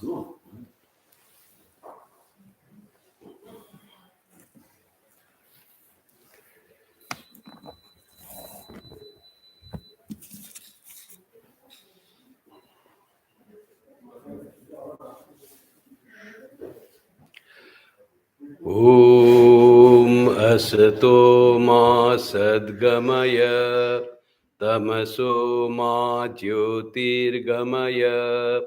so. Om Asato Ma Sadgamaya Tamaso Ma Jyotirgamaya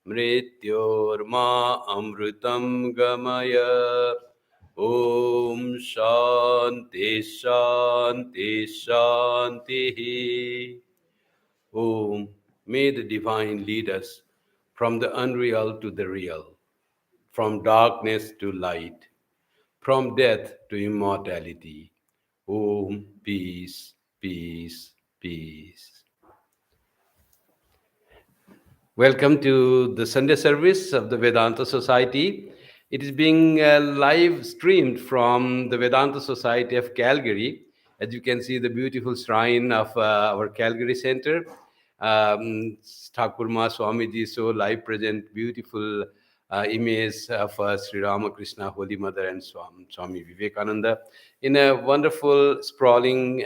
Mrityorma Amrutam Gamaya. Om Shanti Shanti Shanti. Om, may the divine lead us from the unreal to the real, from darkness to light, from death to immortality. Om, peace, peace, peace. Welcome to the Sunday service of the Vedanta Society. It is being live streamed from the Vedanta Society of Calgary. As you can see, the beautiful shrine of our Calgary Center. Thakurma Swamiji, so live present, beautiful image of Sri Ramakrishna, Holy Mother, and Swami Vivekananda in a wonderful sprawling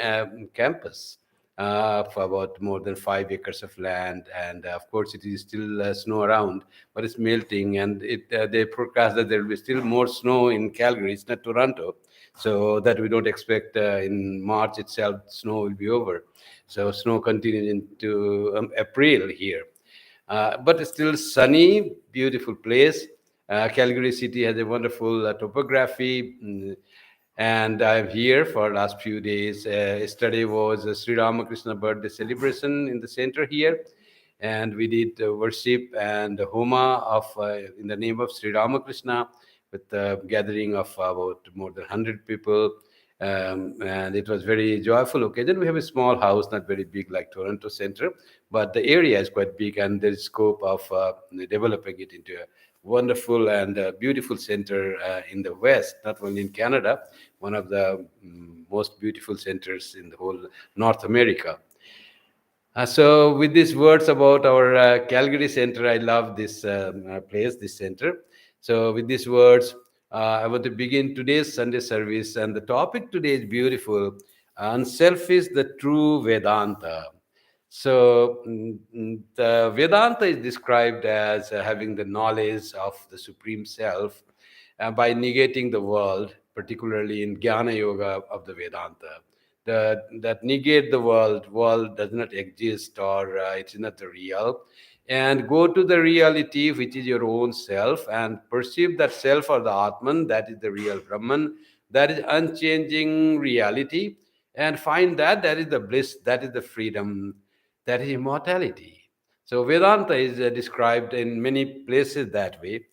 campus. For about more than 5 acres of land, and of course it is still snow around, but it's melting, and they forecast that there will be still more snow in Calgary. It's not Toronto, so that we don't expect in March itself snow will be over. So snow continues into April here, but it's still sunny, beautiful place. Calgary city has a wonderful topography. And I'm here for last few days. Yesterday was a Sri Ramakrishna birthday celebration in the center here, and we did worship and homa of in the name of Sri Ramakrishna with a gathering of about more than 100 people. And it was very joyful occasion. We have a small house, not very big like Toronto Center, but the area is quite big, and there is scope of developing it into a wonderful and beautiful center in the West, not only in Canada, one of the most beautiful centers in the whole North America. So with these words about our Calgary Center, I love this place, this center. So with these words, I want to begin today's Sunday service, and the topic today is beautiful: unselfish, the true Vedanta. So the Vedanta is described as having the knowledge of the Supreme Self by negating the world, particularly in Jnana Yoga of the Vedanta. That negate the world does not exist, or it's not the real, and go to the reality, which is your own self, and perceive that self or the Atman, that is the real Brahman, that is unchanging reality, and find that that is the bliss, that is the freedom, that is immortality. So Vedanta is described in many places that way.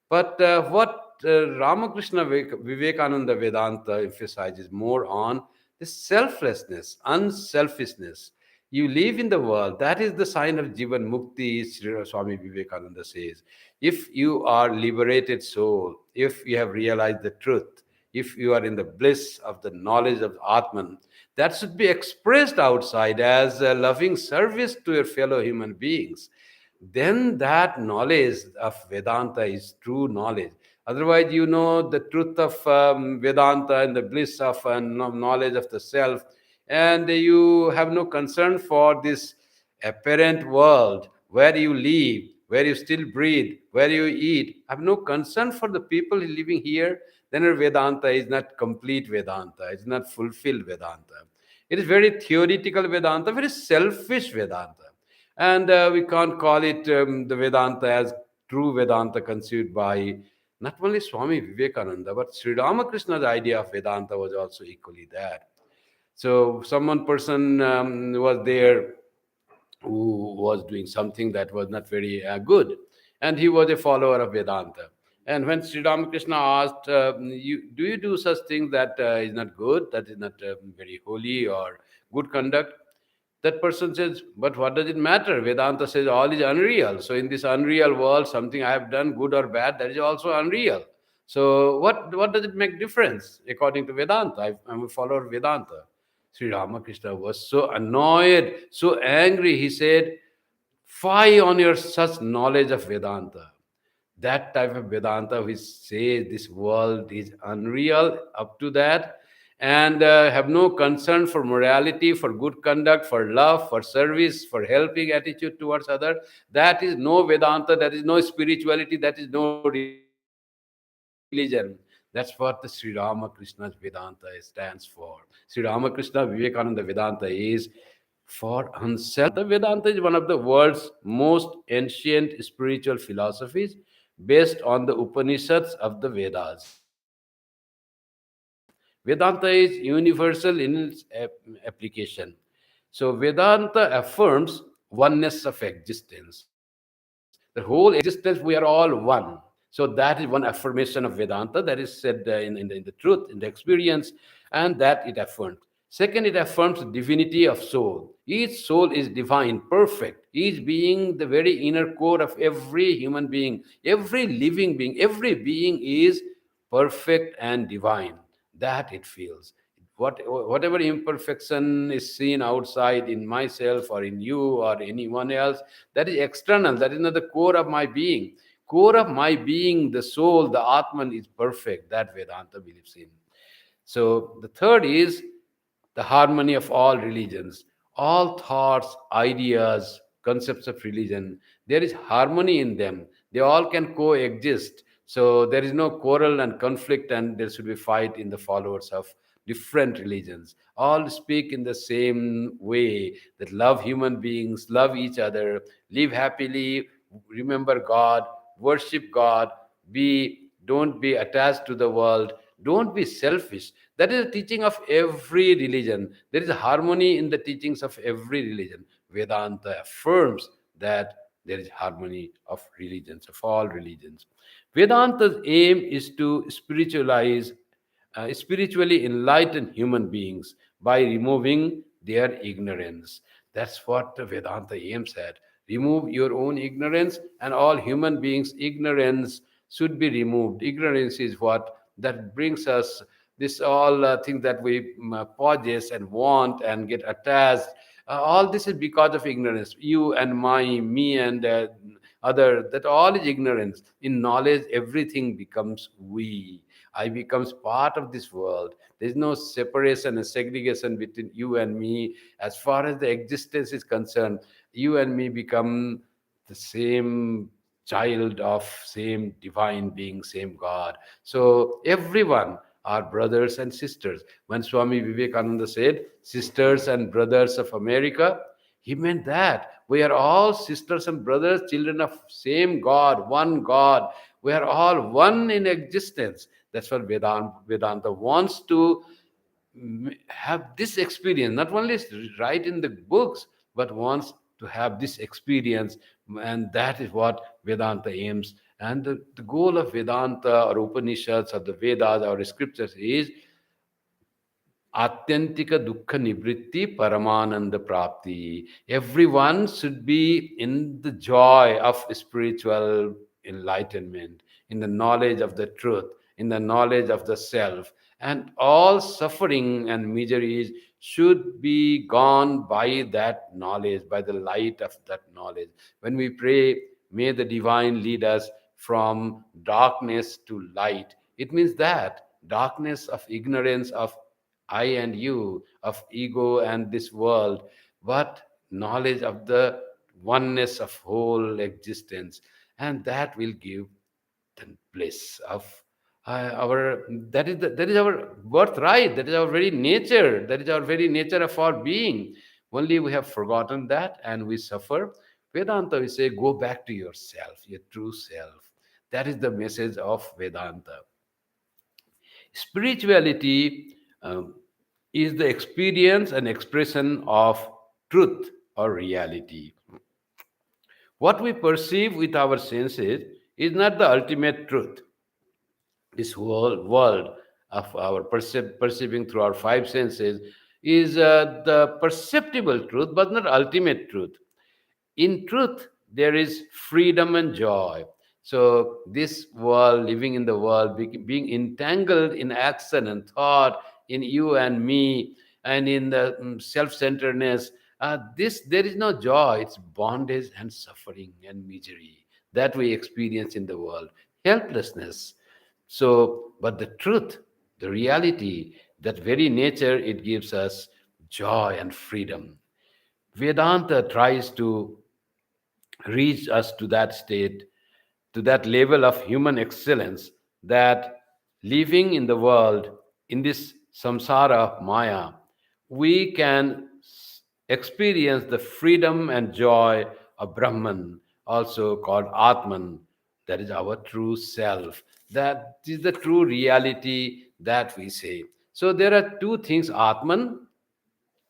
But what Ramakrishna Vivekananda Vedanta emphasizes more on is selflessness, unselfishness. You live in the world. That is the sign of Jivan Mukti, Sri Swami Vivekananda says. If you are liberated soul, if you have realized the truth, if you are in the bliss of the knowledge of Atman, that should be expressed outside as a loving service to your fellow human beings. Then that knowledge of Vedanta is true knowledge. Otherwise, you know the truth of Vedanta and the bliss of knowledge of the self, and you have no concern for this apparent world where you live, where you still breathe, where you eat. Have no concern for the people living here. Then your Vedanta is not complete Vedanta. It's not fulfilled Vedanta. It is very theoretical Vedanta, very selfish Vedanta. And we can't call it the Vedanta as true Vedanta conceived by not only Swami Vivekananda, but Sri Ramakrishna's idea of Vedanta was also equally that. So someone person was there who was doing something that was not very good, and he was a follower of Vedanta. And when Sri Ramakrishna asked, do you do such things that is not good, that is not very holy or good conduct? That person says, but what does it matter? Vedanta says all is unreal. So in this unreal world, something I have done, good or bad, that is also unreal. So what does it make difference according to Vedanta? I'm a follower of Vedanta. Sri Ramakrishna was so annoyed, so angry. He said, fie on your such knowledge of Vedanta. That type of Vedanta which says this world is unreal up to that, and have no concern for morality, for good conduct, for love, for service, for helping attitude towards other. That is no Vedanta, that is no spirituality, that is no religion. That's what the Sri Ramakrishna's Vedanta stands for. Sri Ramakrishna Vivekananda Vedanta is for unselfishness. Vedanta is one of the world's most ancient spiritual philosophies based on the Upanishads of the Vedas. Vedanta is universal in its application. So, Vedanta affirms oneness of existence. The whole existence, we are all one. So, that is one affirmation of Vedanta that is said in the truth, in the experience, and that it affirms. Second, it affirms divinity of soul. Each soul is divine, perfect. Each being the very inner core of every human being, every living being. Every being is perfect and divine. That it feels. Whatever imperfection is seen outside in myself or in you or anyone else, that is external. That is not the core of my being. Core of my being, the soul, the Atman is perfect. That Vedanta believes in. So the third is the harmony of all religions, all thoughts, ideas, concepts of religion. There is harmony in them. They all can coexist. So there is no quarrel and conflict, and there should be fight in the followers of different religions. All speak in the same way, that love human beings, love each other, live happily, remember God, worship God, don't be attached to the world, don't be selfish. That is the teaching of every religion. There is harmony in the teachings of every religion. Vedanta affirms that there is harmony of religions, of all religions. Vedanta's aim is to spiritually enlighten human beings by removing their ignorance. That's what the Vedanta aims at. Remove your own ignorance, and all human beings' ignorance should be removed. Ignorance is what that brings us this all thing that we possess and want and get attached. All this is because of ignorance. You and me and other, that all is ignorance. In knowledge, everything becomes we. I becomes part of this world. There is no separation and segregation between you and me. As far as the existence is concerned, you and me become the same child of same divine being, same God. So everyone are brothers and sisters. When Swami Vivekananda said, sisters and brothers of America, he meant that we are all sisters and brothers, children of same God, one God. We are all one in existence. That's what Vedanta wants to have this experience, not only write in the books, but wants to have this experience. And that is what Vedanta aims. And the goal of Vedanta or Upanishads or the Vedas or scriptures is Atyantika Dukkha Nivritti Paramananda Prapti. Everyone should be in the joy of spiritual enlightenment, in the knowledge of the truth, in the knowledge of the self. And all suffering and miseries should be gone by that knowledge, by the light of that knowledge. When we pray, may the divine lead us from darkness to light. It means that darkness of ignorance, of I and you, of ego and this world, but knowledge of the oneness of whole existence. And that will give the bliss of our, that is our birthright, that is our very nature, that is our very nature of our being. Only we have forgotten that and we suffer. Vedanta, we say, go back to yourself, your true self. That is the message of Vedanta. Spirituality is the experience and expression of truth or reality. What we perceive with our senses is not the ultimate truth. This whole world of our perceiving through our five senses is the perceptible truth, but not ultimate truth. In truth, there is freedom and joy. So, this world, living in the world, being entangled in action and thought, in you and me, and in the self-centeredness, this there is no joy. It's bondage and suffering and misery. that we experience in the world, helplessness. So, but the truth, the reality, that very nature, it gives us joy and freedom. Vedanta tries to reach us to that state, to that level of human excellence, that living in the world, in this samsara of Maya, we can experience the freedom and joy of Brahman, also called Atman, that is our true self. That is the true reality that we say. So there are two things: Atman,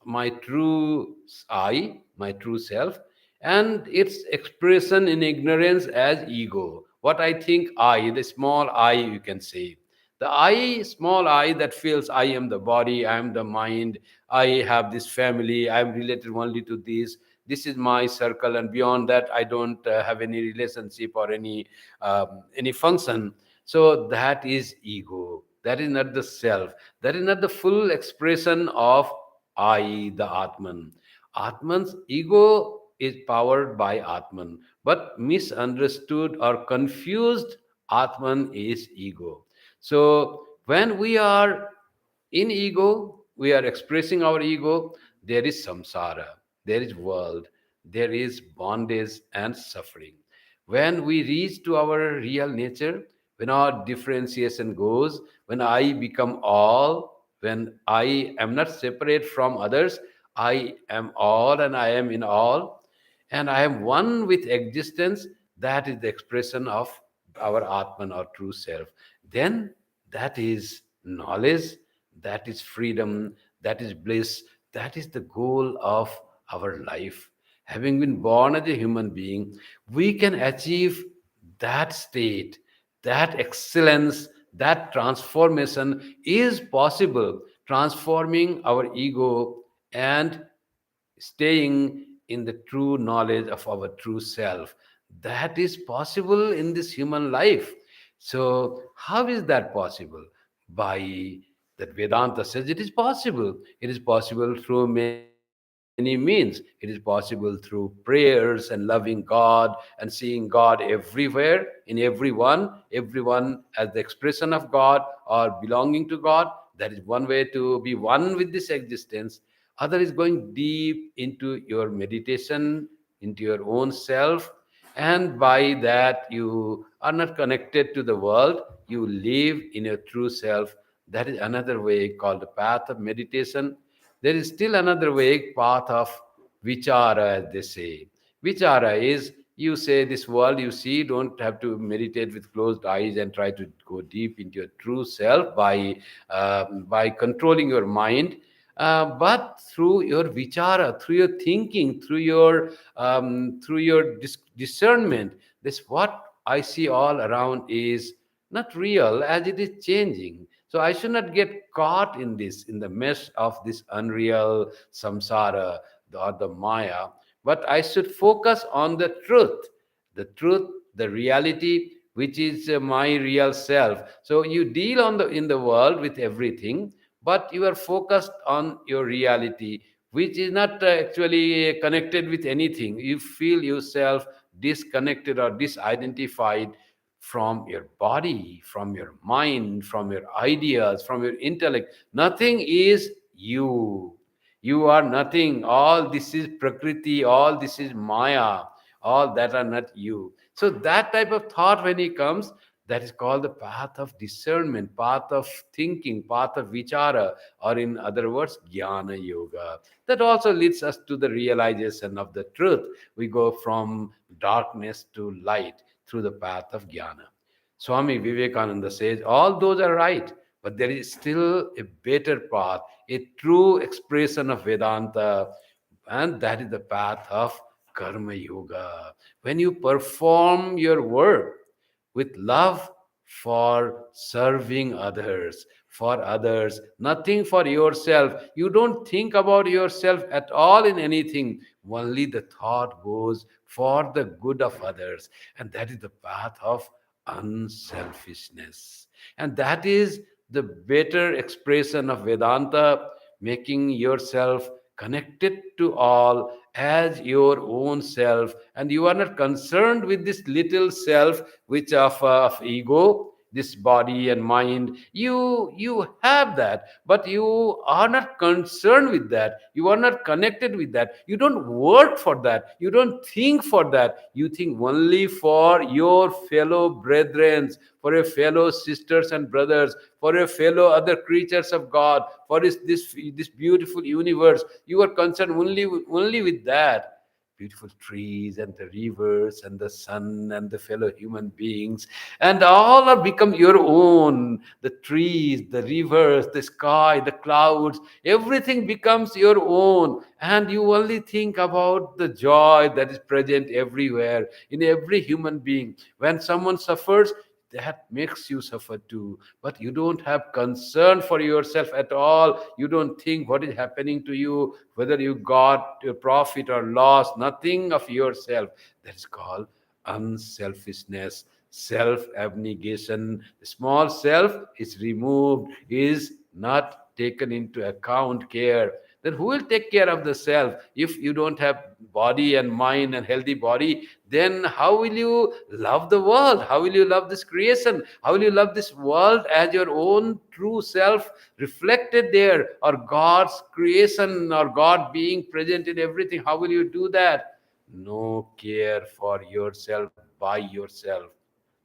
my true I, my true self, and its expression in ignorance as ego. What I think I, the small I, you can say. The I, small I, that feels I am the body, I am the mind, I have this family, I am related only to this. This is my circle, and beyond that, I don't have any relationship or any function. So that is ego. That is not the self. That is not the full expression of I, the Atman. Atman's ego is powered by Atman, but misunderstood or confused Atman is ego. So when we are in ego, we are expressing our ego, there is samsara, there is world, there is bondage and suffering. When we reach to our real nature, when our differentiation goes, when I become all, when I am not separate from others, I am all and I am in all, and I am one with existence, that is the expression of our Atman or true self. Then that is knowledge, that is freedom, that is bliss, that is the goal of our life. Having been born as a human being, we can achieve that state, that excellence, that transformation is possible, transforming our ego and staying in the true knowledge of our true self. That is possible in this human life. So how is that possible? By that Vedanta says it is possible. It is possible through many means. It is possible through prayers and loving God and seeing God everywhere, in everyone as the expression of God or belonging to God. That is one way to be one with this existence. Other is going deep into your meditation, into your own self, and by that you are not connected to the world, you live in your true self. That is another way called the path of meditation. There is still another way, path of vichara, as they say. Vichara is, you say, this world you see, don't have to meditate with closed eyes and try to go deep into your true self by controlling your mind, but through your vichara, through your thinking, through your discernment. This what I see all around is not real, as it is changing. So I should not get caught in this, in the mesh of this unreal samsara or the Maya, but I should focus on the truth, the reality, which is my real self. So you deal on the in the world with everything, but you are focused on your reality, which is not actually connected with anything. You feel yourself disconnected or disidentified from your body, from your mind, from your ideas, from your intellect. Nothing is you. You are nothing. All this is Prakriti, all this is Maya, all that are not you. So, that type of thought, when it comes, that is called the path of discernment, path of thinking, path of vichara, or in other words, jnana yoga. That also leads us to the realization of the truth. We go from darkness to light through the path of jnana. Swami Vivekananda says all those are right, but there is still a better path, a true expression of Vedanta, and that is the path of Karma Yoga. When you perform your work with love for serving others, for others, nothing for yourself. You don't think about yourself at all in anything. Only the thought goes for the good of others. And that is the path of unselfishness. And that is the better expression of Vedanta, making yourself connected to all as your own self, and you are not concerned with this little self which of ego, this body and mind. You have that, but you are not concerned with that, you are not connected with that, you don't work for that, you don't think for that, you think only for your fellow brethren, for your fellow sisters and brothers, for your fellow other creatures of God, for this beautiful universe. You are concerned only with that. Beautiful trees and the rivers and the sun and the fellow human beings, and all are become your own. The trees, the rivers, the sky, the clouds, everything becomes your own, and you only think about the joy that is present everywhere in every human being. When someone suffers, that makes you suffer too, but you don't have concern for yourself at all. You don't think what is happening to you, whether you got a profit or loss, nothing of yourself. That is called unselfishness, self abnegation. The small self is removed, is not taken into account, care. Then who will take care of the self? If you don't have body and mind and healthy body, then how will you love the world? How will you love this creation? How will you love this world as your own true self reflected there, or God's creation, or God being present in everything? How will you do that? No care for yourself by yourself.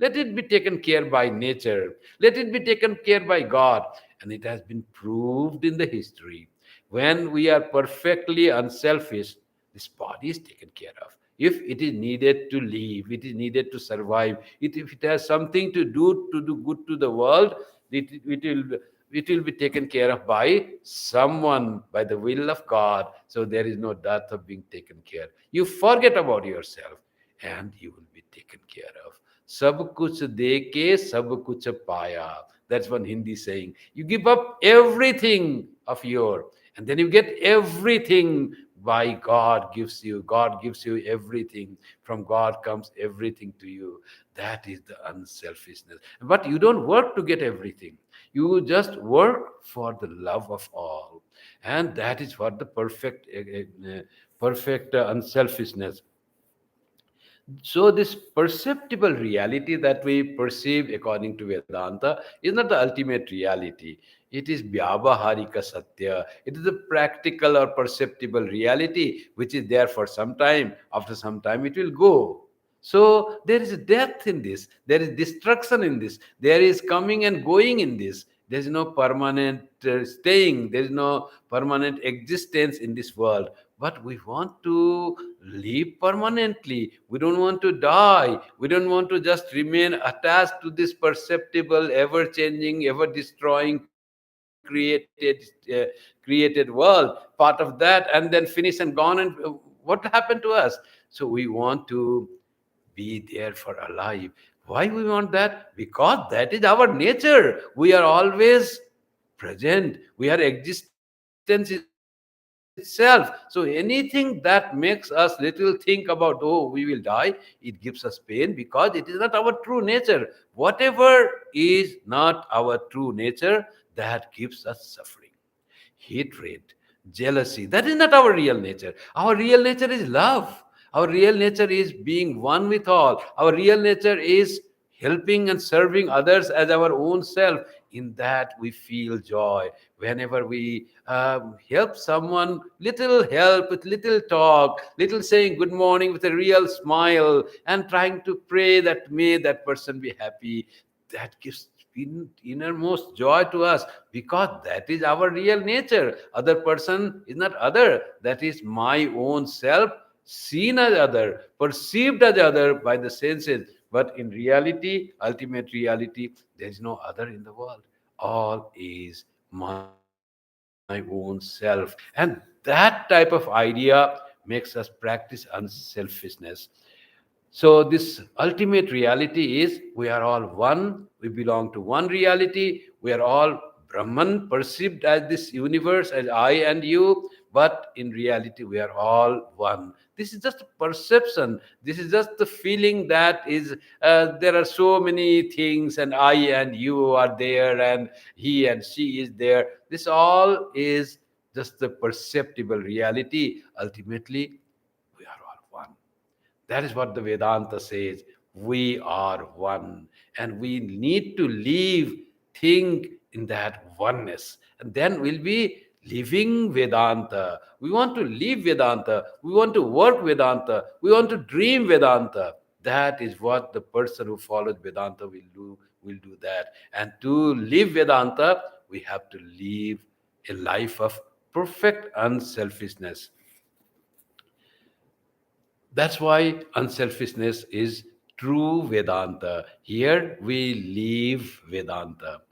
Let it be taken care by nature. Let it be taken care by God. And it has been proved in the history. When we are perfectly unselfish, this body is taken care of. If it is needed to live, it is needed to survive, if it has something to do good to the world, it will be taken care of by someone, by the will of God. So there is no dearth of being taken care. You forget about yourself and you will be taken care of. Sab kuch deke sab kuch paya. That's one Hindi saying. You give up everything of your, and then you get everything by God gives you. God gives you everything. From God comes everything to you. That is the unselfishness. But you don't work to get everything. You just work for the love of all. And that is what the perfect unselfishness. So, this perceptible reality that we perceive according to Vedanta is not the ultimate reality. It is Vyavaharika Satya. It is a practical or perceptible reality which is there for some time. After some time, it will go. So, there is death in this, there is destruction in this, there is coming and going in this. There is no permanent staying, there is no permanent existence in this world. But we want to live permanently. We don't want to die. We don't want to just remain attached to this perceptible, ever changing, ever destroying, created world, part of that, and then finish and gone. And what happened to us? So we want to be there for alive. Why we want that? Because that is our nature. We are always present. We are existence itself. So anything that makes us little think about, oh, we will die, it gives us pain, because it is not our true nature. Whatever is not our true nature, that gives us suffering. Hatred, jealousy, that is not our real nature. Our real nature is love. Our real nature is being one with all. Our real nature is helping and serving others as our own self. In that we feel joy. Whenever we help someone, little help with little talk, little saying good morning with a real smile, and trying to pray that may that person be happy, that gives innermost joy to us, because that is our real nature. Other person is not other, that is my own self, seen as other, perceived as other by the senses. But in reality, ultimate reality, there is no other in the world. All is my own self. And that type of idea makes us practice unselfishness. So, this ultimate reality is we are all one, we belong to one reality, we are all Brahman, perceived as this universe, as I and you, but in reality, we are all one. This is just a perception, this is just the feeling that is, there are so many things, and I and you are there, and he and she is there. This all is just the perceptible reality. Ultimately, we are all one. That is what the Vedanta says. We are one. And we need to live, think in that oneness. And then we'll be living Vedanta. We want to live Vedanta. We want to work Vedanta. We want to dream Vedanta. That is what the person who follows Vedanta will do that. And to live Vedanta, we have to live a life of perfect unselfishness. That's why unselfishness is true Vedanta. Here we live Vedanta.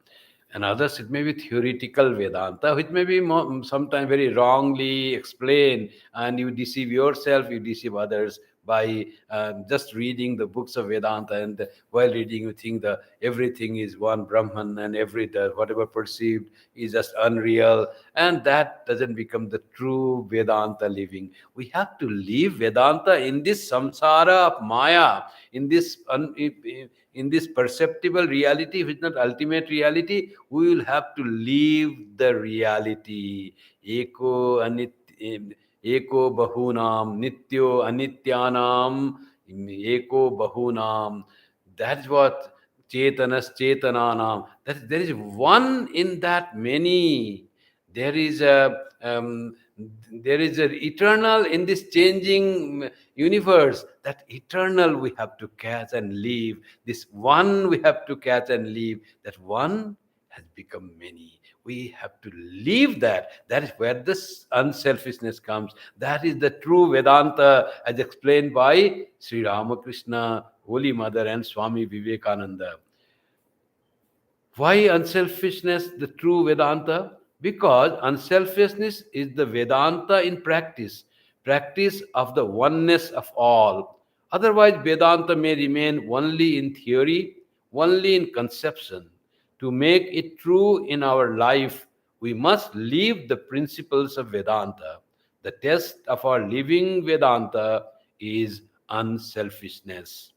And others, it may be theoretical Vedanta, which may be sometimes very wrongly explained, and you deceive yourself, you deceive others by just reading the books of Vedanta. And while reading, you think that everything is one Brahman, and whatever perceived is just unreal, and that doesn't become the true Vedanta living. We have to live Vedanta in this samsara of Maya, in this in this perceptible reality, which is not ultimate reality. We will have to live the reality. Eko anit eko bahunam, nityo anityanam, eko bahunam. That's what chetanas chetananam. There is one in that many. There is a eternal in this changing universe. That eternal we have to catch and leave. This one we have to catch and leave. That one has become many. We have to leave that. That is where this unselfishness comes. That is the true Vedanta, as explained by Sri Ramakrishna, Holy Mother, and Swami Vivekananda. Why unselfishness, the true Vedanta? Because unselfishness is the Vedanta in practice, practice of the oneness of all. Otherwise, Vedanta may remain only in theory, only in conception. To make it true in our life, we must live the principles of Vedanta. The test of our living Vedanta is unselfishness.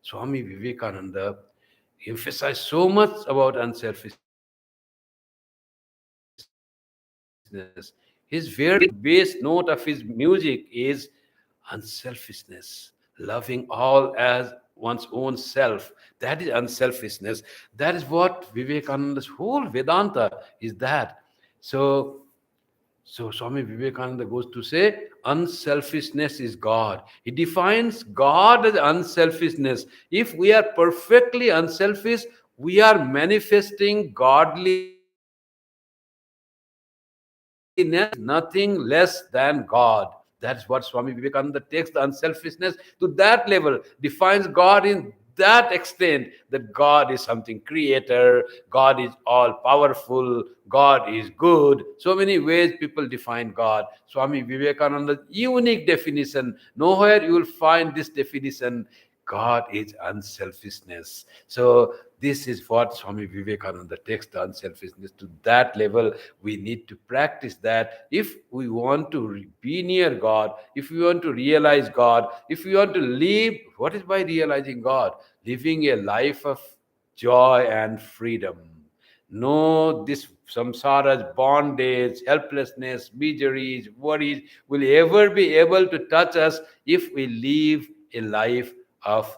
Swami Vivekananda emphasized so much about unselfishness. His very base note of his music is unselfishness, loving all as one's own self. That is unselfishness. That is what Vivekananda's whole Vedanta is that. So Swami Vivekananda goes to say, unselfishness is God. He defines God as unselfishness. If we are perfectly unselfish, we are manifesting godliness. Godliness is nothing less than God. That's what Swami Vivekananda takes the unselfishness to that level, defines God in that extent, that God is something creator, God is all powerful, God is good. So many ways people define God. Swami Vivekananda's unique definition, nowhere you will find this definition. God is unselfishness. So this is what Swami Vivekananda takes the unselfishness to that level. We need to practice that if we want to be near God, if we want to realize God, if we want to live. What is by realizing God? Living a life of joy and freedom. No, this samsara's bondage, helplessness, miseries, worries will ever be able to touch us if we live a life of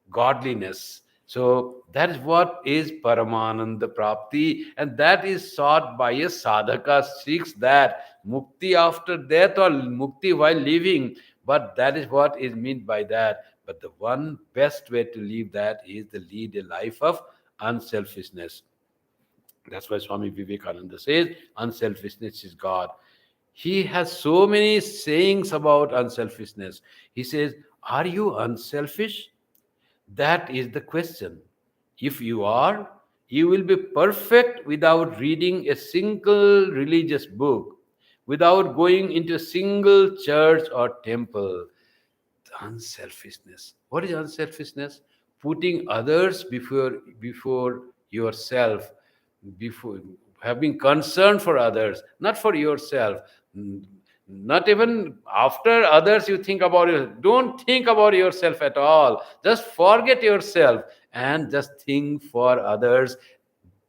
godliness. So that is what is Paramananda Prapti, and that is sought by a sadhaka, seeks that mukti after death or mukti while living. But that is what is meant by that. But the one best way to live that is to lead a life of unselfishness. That's why Swami Vivekananda says unselfishness is God. He has so many sayings about unselfishness. He says, are you unselfish? That is the question. If you are, you will be perfect without reading a single religious book, without going into a single church or temple. Unselfishness. What is unselfishness? Putting others before yourself, before having concern for others, not for yourself. Not even after others you think about it. Don't think about yourself at all. Just forget yourself and just think for others.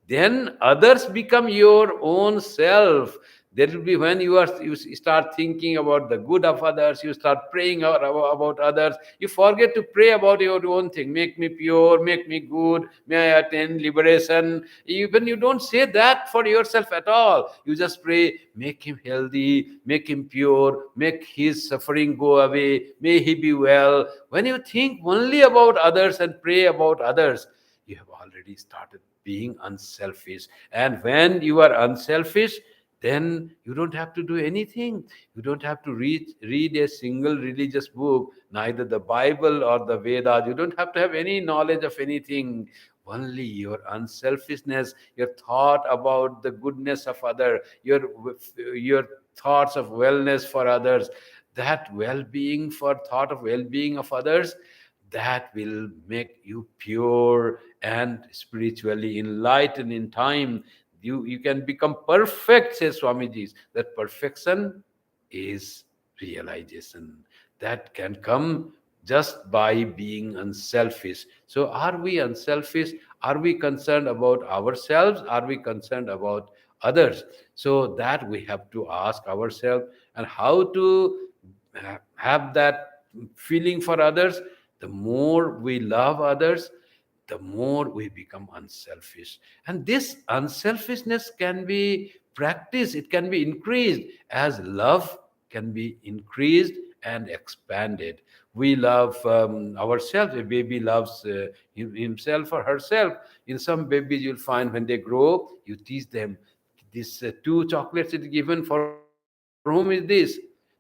Then others become your own self. There will be when you start thinking about the good of others, you start praying about others, you forget to pray about your own thing. Make me pure, make me good, may I attain liberation. Even you don't say that for yourself at all. You just pray, make him healthy, make him pure, make his suffering go away, may he be well. When you think only about others and pray about others, you have already started being unselfish. And when you are unselfish, then you don't have to do anything. You don't have to read a single religious book, neither the Bible or the Vedas. You don't have to have any knowledge of anything. Only your unselfishness, your thought about the goodness of other, your thoughts of wellness for others, that well-being for thought of well-being of others, that will make you pure and spiritually enlightened in time. You can become perfect, says Swamiji. That perfection is realization. That can come just by being unselfish. So are we unselfish? Are we concerned about ourselves? Are we concerned about others? So that we have to ask ourselves, and how to have that feeling for others. The more we love others, the more we become unselfish. And this unselfishness can be practiced, it can be increased as love can be increased and expanded. We love ourselves. A baby loves himself or herself. In some babies, you'll find when they grow, you teach them, this two chocolates is given, for whom is this?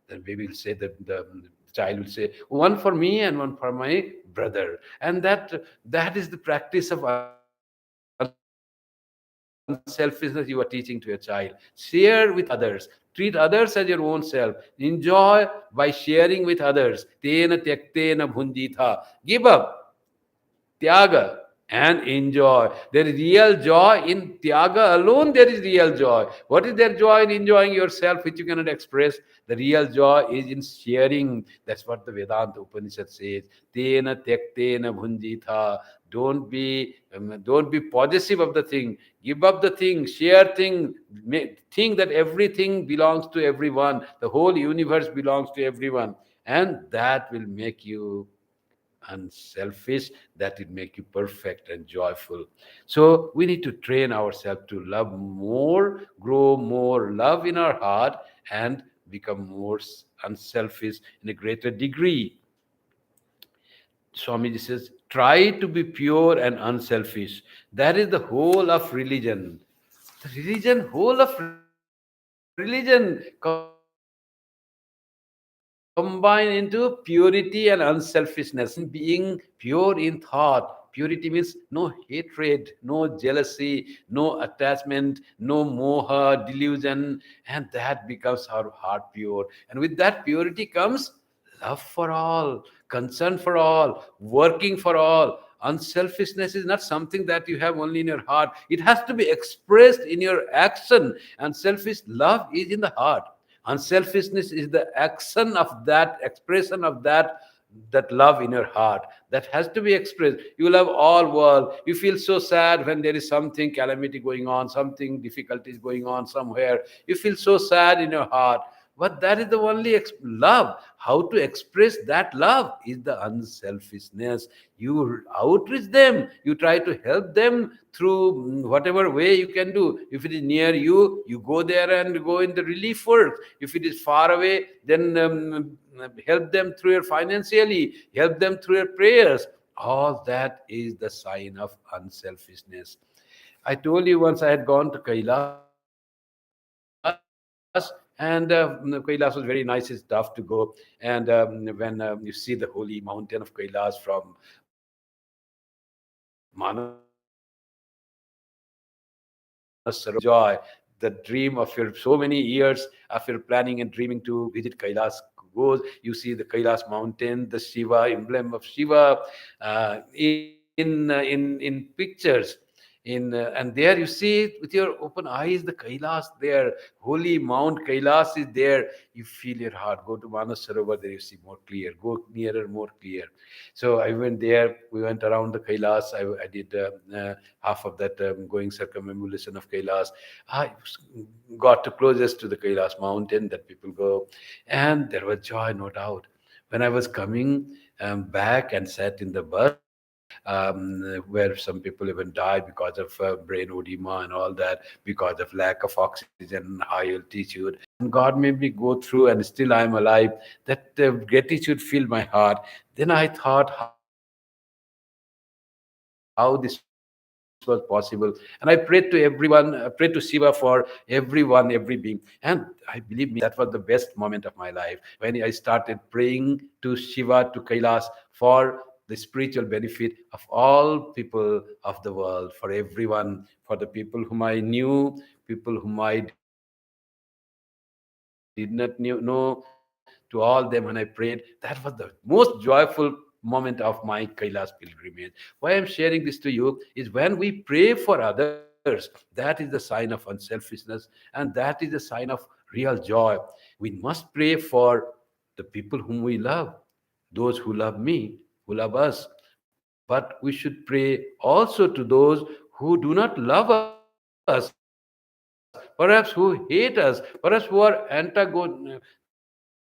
The baby will say, the child will say, one for me and one for my brother. And that is the practice of unselfishness you are teaching to a child. Share with others, treat others as your own self, enjoy by sharing with others. Tena tyakte na bhunjitha. Give up, tyaga, and enjoy. There is real joy in tyaga alone. There is real joy. What is there joy in enjoying yourself, which you cannot express? The real joy is in sharing. That's what the Vedanta Upanishad says. Tena tyaktena bhunjitha. Don't be possessive of the thing. Give up the thing. Share thing. Think that everything belongs to everyone. The whole universe belongs to everyone, and that will make you unselfish, that will make you perfect and joyful. So we need to train ourselves to love more, grow more love in our heart, and become more unselfish in a greater degree. Swamiji says, try to be pure and unselfish. That is the whole of religion. Whole of religion combine into purity and unselfishness. Being pure in thought. Purity means no hatred, no jealousy, no attachment, no moha, delusion, and that becomes our heart pure. And with that purity comes love for all, concern for all, working for all. Unselfishness is not something that you have only in your heart. It has to be expressed in your action. Unselfish love is in the heart. Unselfishness is the action of that, expression of that love in your heart. That has to be expressed. You love all world. You feel so sad when there is something calamity going on, something difficulties going on somewhere. You feel so sad in your heart. But that is the only love. How to express that love is the unselfishness. You outreach them. You try to help them through whatever way you can do. If it is near you, you go there and go in the relief work. If it is far away, then help them through your financially, help them through your prayers. All that is the sign of unselfishness. I told you once I had gone to Kailas, and Kailas was very nice. It's tough to go. And when you see the holy mountain of Kailas from Manas Sarovar, the dream of your so many years of your planning and dreaming to visit Kailas goes. You see the Kailas mountain, the Shiva, emblem of Shiva, in pictures, in pictures. And there you see it with your open eyes, the Kailas there, holy Mount Kailas is there. You feel your heart. Go to Manas Sarovar, there you see more clear. Go nearer, more clear. So I went there. We went around the Kailas. I did half of that going circumambulation of Kailas. I got to closest to the Kailas mountain that people go, and there was joy, no doubt. When I was coming back and sat in the bus, where some people even died because of brain edema and all that, because of lack of oxygen, high altitude. And God made me go through, and still I am alive. That gratitude filled my heart. Then I thought how this was possible, and I prayed to everyone, prayed to Shiva for everyone, every being. And I believe me, that was the best moment of my life when I started praying to Shiva, to Kailas, for the spiritual benefit of all people of the world, for everyone, for the people whom I knew, people whom I did not know, to all them. And I prayed. That was the most joyful moment of my Kailas pilgrimage. Why I'm sharing this to you is when we pray for others, that is the sign of unselfishness, and that is the sign of real joy. We must pray for the people whom we love, those who love me, who love us. But we should pray also to those who do not love us, perhaps who hate us, perhaps who are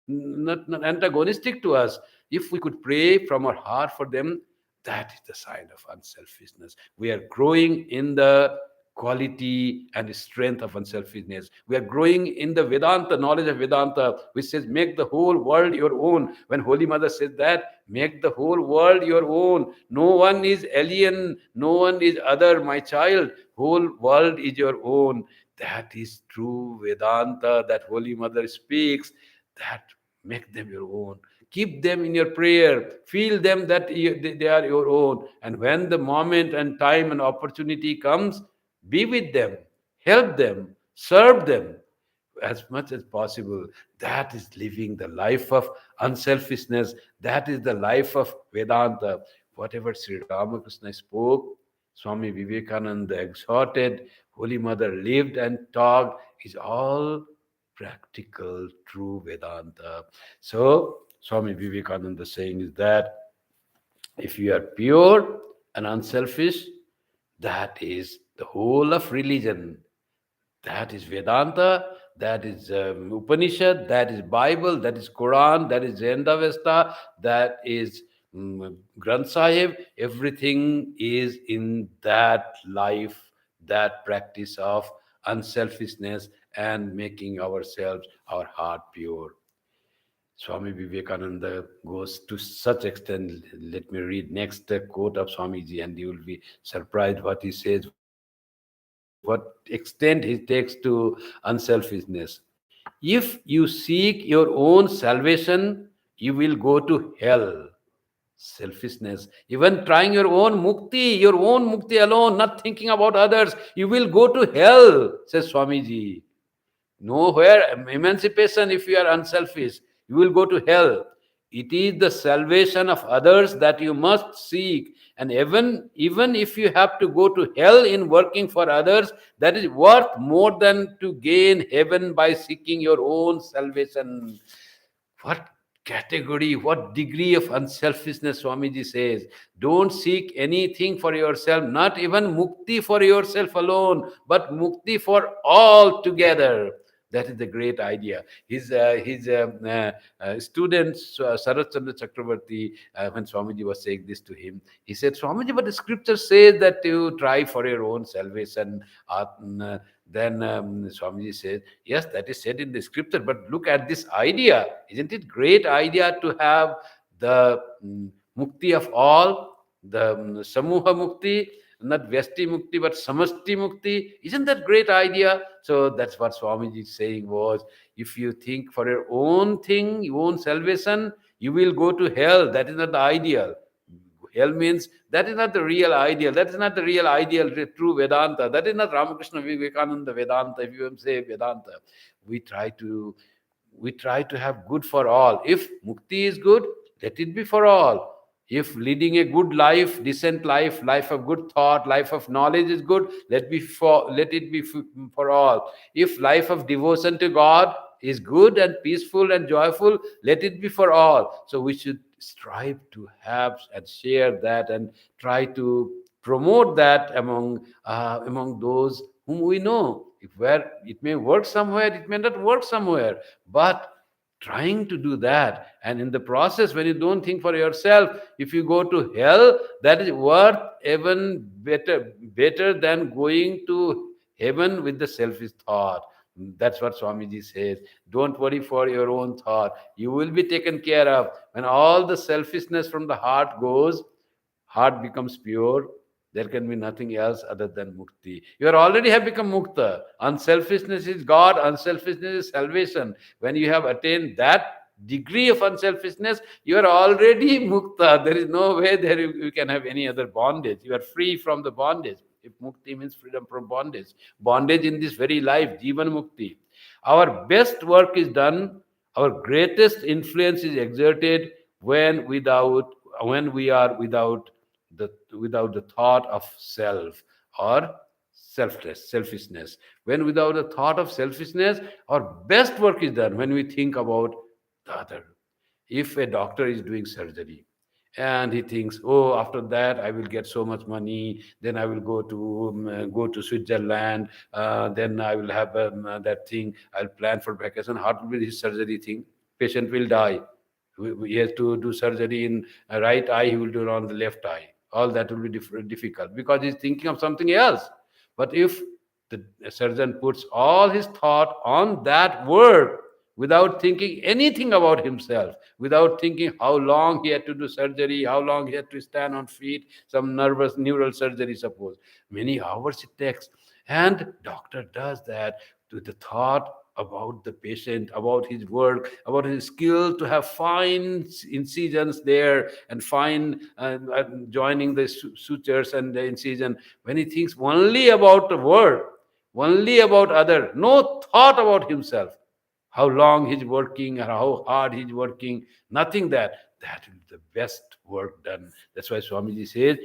not antagonistic to us. If we could pray from our heart for them, that is the sign of unselfishness. We are growing in the quality and strength of unselfishness. We are growing in the Vedanta, knowledge of Vedanta, which says, make the whole world your own. When Holy Mother says that, make the whole world your own. No one is alien, no one is other, my child. Whole world is your own. That is true Vedanta that Holy Mother speaks. That make them your own. Keep them in your prayer. Feel them that they are your own. And when the moment and time and opportunity comes, be with them, help them, serve them as much as possible. That is living the life of unselfishness. That is the life of Vedanta. Whatever Sri Ramakrishna spoke, Swami Vivekananda exhorted, Holy Mother lived and talked, is all practical, true Vedanta. So, Swami Vivekananda saying is that if you are pure and unselfish, that is the whole of religion. That is Vedanta, that is Upanishad, that is Bible, that is Quran, that is Zendavesta, that is Granth Sahib. Everything is in that life, that practice of unselfishness and making ourselves, our heart pure. Swami Vivekananda goes to such extent. Let me read next quote of Swamiji, and you will be surprised what he says, what extent he takes to unselfishness. If you seek your own salvation, you will go to hell. Selfishness, even trying your own mukti alone, not thinking about others, you will go to hell, says Swamiji. Nowhere emancipation if you are unselfish. You will go to hell. It is the salvation of others that you must seek. And even if you have to go to hell in working for others, that is worth more than to gain heaven by seeking your own salvation. What category, what degree of unselfishness Swamiji says. Don't seek anything for yourself, not even mukti for yourself alone, but mukti for all together. That is the great idea. His student, Sarat Chandra Chakravarti, when Swamiji was saying this to him, he said, Swamiji, but the scripture says that you try for your own salvation. Then Swamiji says, yes, that is said in the scripture, but look at this idea. Isn't it great idea to have the mukti of all, the samuha mukti, not Vyasti mukti, but samasti mukti? Isn't that great idea? So that's what Swamiji is saying was, if you think for your own thing, your own salvation, you will go to hell. That is not the ideal. Hell means that is not the real ideal. That is not the real ideal, true Vedanta. That is not Ramakrishna Vivekananda Vedanta. If you say Vedanta, we try to we try to have good for all. If mukti is good, let it be for all. If leading a good life, decent life, life of good thought, life of knowledge is good, let it be for all. If life of devotion to God is good and peaceful and joyful, let it be for all. So we should strive to have and share that, and try to promote that among those whom we know. If where it may work somewhere, it may not work somewhere, but trying to do that, and in the process, when you don't think for yourself, if you go to hell, that is worth even better than going to heaven with the selfish thought. That's what Swamiji says. Don't worry for your own thought, you will be taken care of. When all the selfishness from the heart goes, heart becomes pure, there can be nothing else other than mukti. You are already have become mukta. Unselfishness is God, unselfishness is salvation. When you have attained that degree of unselfishness, you are already mukta. There is no way there you can have any other bondage. You are free from the bondage. If mukti means freedom from bondage, bondage in this very life, jivan mukti. Our best work is done, our greatest influence is exerted when we are without the thought of self, or selfishness. When without the thought of selfishness, our best work is done when we think about the other. If a doctor is doing surgery and he thinks, oh, after that I will get so much money, then I will go to Switzerland, then I will have that thing, I'll plan for vacation. How will be his surgery thing? Patient will die. He has to do surgery in a right eye, he will do it on the left eye. All that will be difficult because he's thinking of something else. But if the surgeon puts all his thought on that work, without thinking anything about himself, without thinking how long he had to do surgery, how long he had to stand on feet, some nervous neural surgery, suppose, many hours it takes. And doctor does that to the thought about the patient, about his work, about his skill to have fine incisions there, and fine joining the sutures and the incision. When he thinks only about the work, only about other, no thought about himself, how long he's working or how hard he's working, nothing, that will be the best work done. That's why Swamiji says,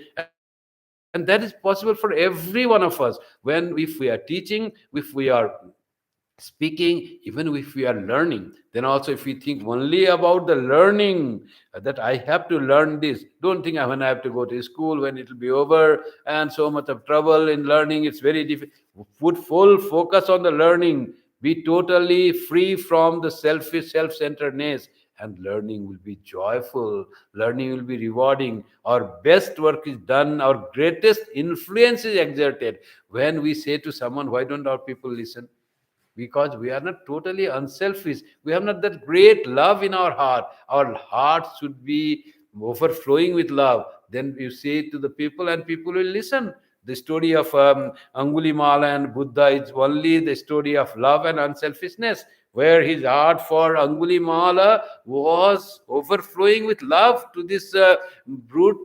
and that is possible for every one of us. If we are teaching, if we are speaking, even if we are learning, then also if we think only about the learning, that I have to learn this, don't think when I have to go to school, when it will be over, and so much of trouble in learning, it's very difficult. Put full focus on the learning, be totally free from the selfish self-centeredness, and learning will be joyful, learning will be rewarding. Our best work is done, our greatest influence is exerted when we say to someone, why don't our people listen? Because we are not totally unselfish. We have not that great love in our heart. Our heart should be overflowing with love. Then you say it to the people, and people will listen. The story of Angulimala and Buddha is only the story of love and unselfishness, where his heart for Angulimala was overflowing with love to this brute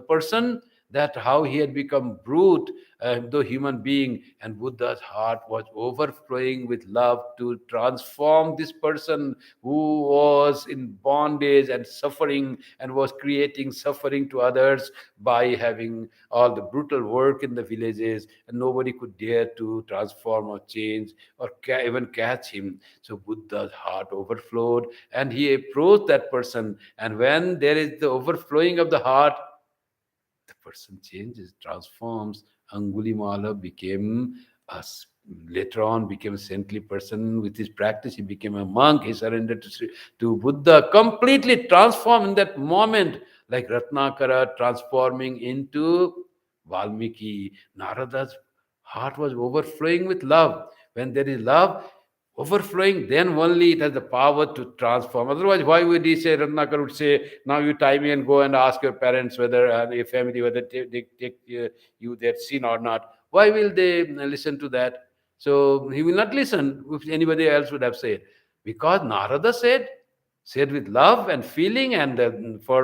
person, that how he had become brute, though human being, and Buddha's heart was overflowing with love to transform this person who was in bondage and suffering, and was creating suffering to others by having all the brutal work in the villages, and nobody could dare to transform or change or even catch him. So Buddha's heart overflowed, and he approached that person, and when there is the overflowing of the heart, the person changes, transforms. Angulimala became later on became a saintly person with his practice. He became a monk. He surrendered to Buddha, completely transformed in that moment, like Ratnakara transforming into Valmiki. Narada's heart was overflowing with love. When there is love overflowing, then only it has the power to transform. Otherwise, why would he say, Ratnakar would say, now you tie me and go and ask your parents whether, your family, whether they take you their sin or not. Why will they listen to that? So he will not listen if anybody else would have said. Because Narada said with love and feeling, and for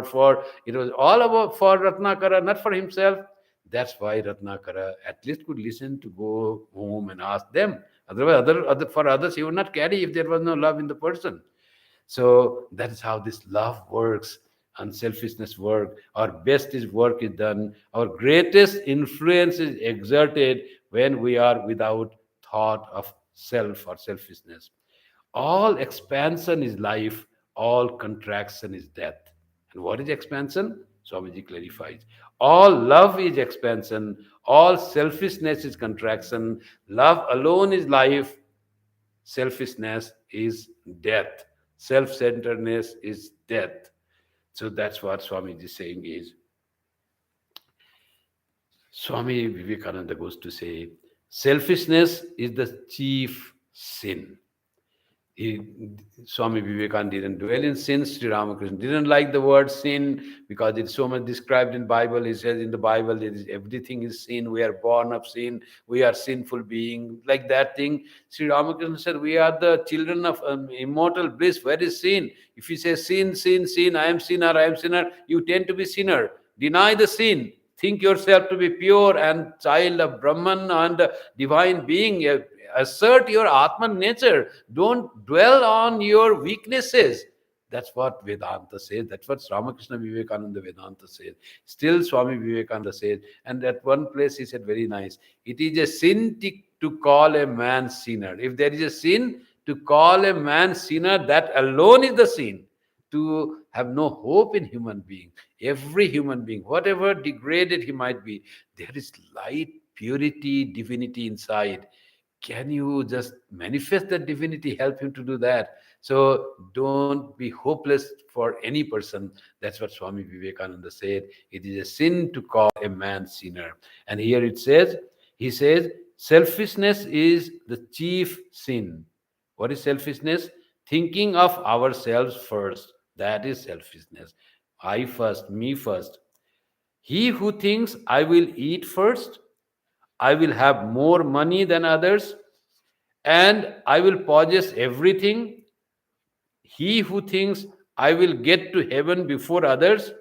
it was all about for Ratnakara, not for himself. That's why Ratnakara at least could listen to go home and ask them. Otherwise, for others, he would not carry if there was no love in the person. So that is how this love works. unselfishness work, our best is work is done, our greatest influence is exerted when we are without thought of self or selfishness. All expansion is life, all contraction is death. And what is expansion? Swamiji clarifies. All love is expansion, all selfishness is contraction, love alone is life, selfishness is death, self centeredness is death. So that's what Swamiji is saying is Swami Vivekananda goes to say selfishness is the chief sin. he, Swami Vivekananda didn't dwell in sin. Sri Ramakrishna didn't like the word sin because it's so much described in Bible. He says in the Bible, everything is sin. We are born of sin. We are sinful being. Like that thing. Sri Ramakrishna said, we are the children of immortal bliss. Where is sin? If you say sin, sin, sin, I am sinner, I am sinner, you tend to be sinner. Deny the sin. Think yourself to be pure and child of Brahman and divine being. Assert your Atman nature. Don't dwell on your weaknesses. That's what Vedanta says. That's what Ramakrishna Vivekananda Vedanta says. Still, Swami Vivekananda says, and at one place he said very nice. It is a sin to call a man sinner. If there is a sin, to call a man sinner, that alone is the sin. To have no hope in human being. Every human being, whatever degraded he might be, there is light, purity, divinity inside. Can you just manifest that divinity? Help him to do that. So don't be hopeless for any person. That's what Swami Vivekananda said. It is a sin to call a man sinner. And here it says, he says, selfishness is the chief sin. What is selfishness? Thinking of ourselves first. That is selfishness. I first, me first. He who thinks I will eat first, I will have more money than others, and I will possess everything. He who thinks I will get to heaven before others,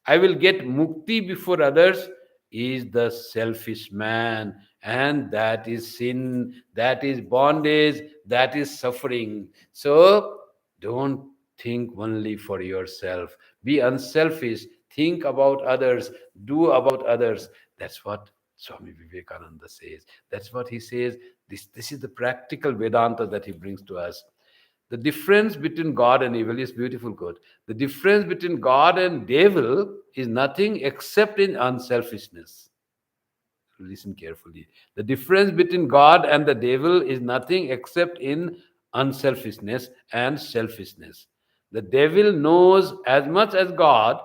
I will get mukti before others, is the selfish man. And that is sin, that is bondage, that is suffering. So don't think only for yourself. Be unselfish. Think about others. Do about others. That's what Swami Vivekananda says. That's what he says. This is the practical Vedanta that he brings to us. The difference between God and evil is beautiful quote. The difference between God and devil is nothing except in unselfishness. Listen carefully. The difference between God and the devil is nothing except in unselfishness and selfishness. The devil knows as much as God,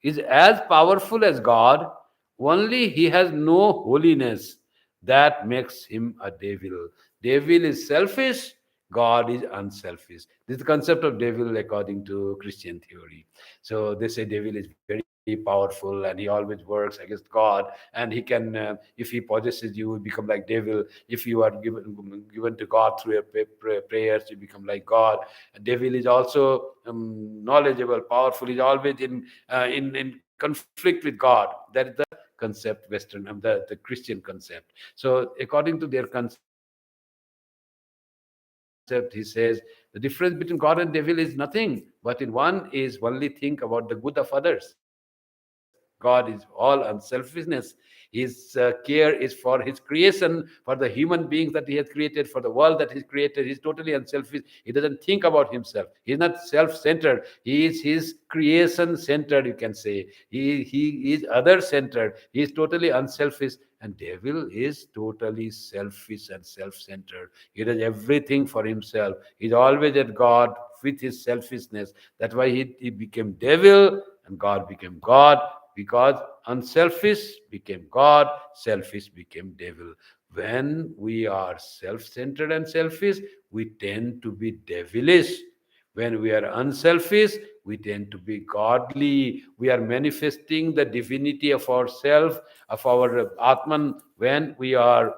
is as powerful as God, only he has no holiness. That makes him a devil. Devil is selfish, God is unselfish. This is the concept of devil according to Christian theory. So they say devil is very powerful and he always works against God, and he can, if he possesses you, you become like devil. If you are given to God through your prayers, you become like God. Devil is also knowledgeable, powerful. He's always in conflict with God. That is the concept, Western, the Christian concept. So according to their concept, he says the difference between God and devil is nothing, but in one is only think about the good of others. God is all unselfishness. His care is for his creation, for the human beings that he has created, for the world that he's created. He's totally unselfish. He doesn't think about himself. He's not self-centered. He is his creation-centered, you can say. He is other-centered. He is totally unselfish, and devil is totally selfish and self-centered. He does everything for himself. He's always at God with his selfishness. That's why he became devil and God became God, because unselfish became God, selfish became devil. When we are self-centered and selfish, we tend to be devilish. When we are unselfish, we tend to be godly. We are manifesting the divinity of ourself, of our Atman, when we are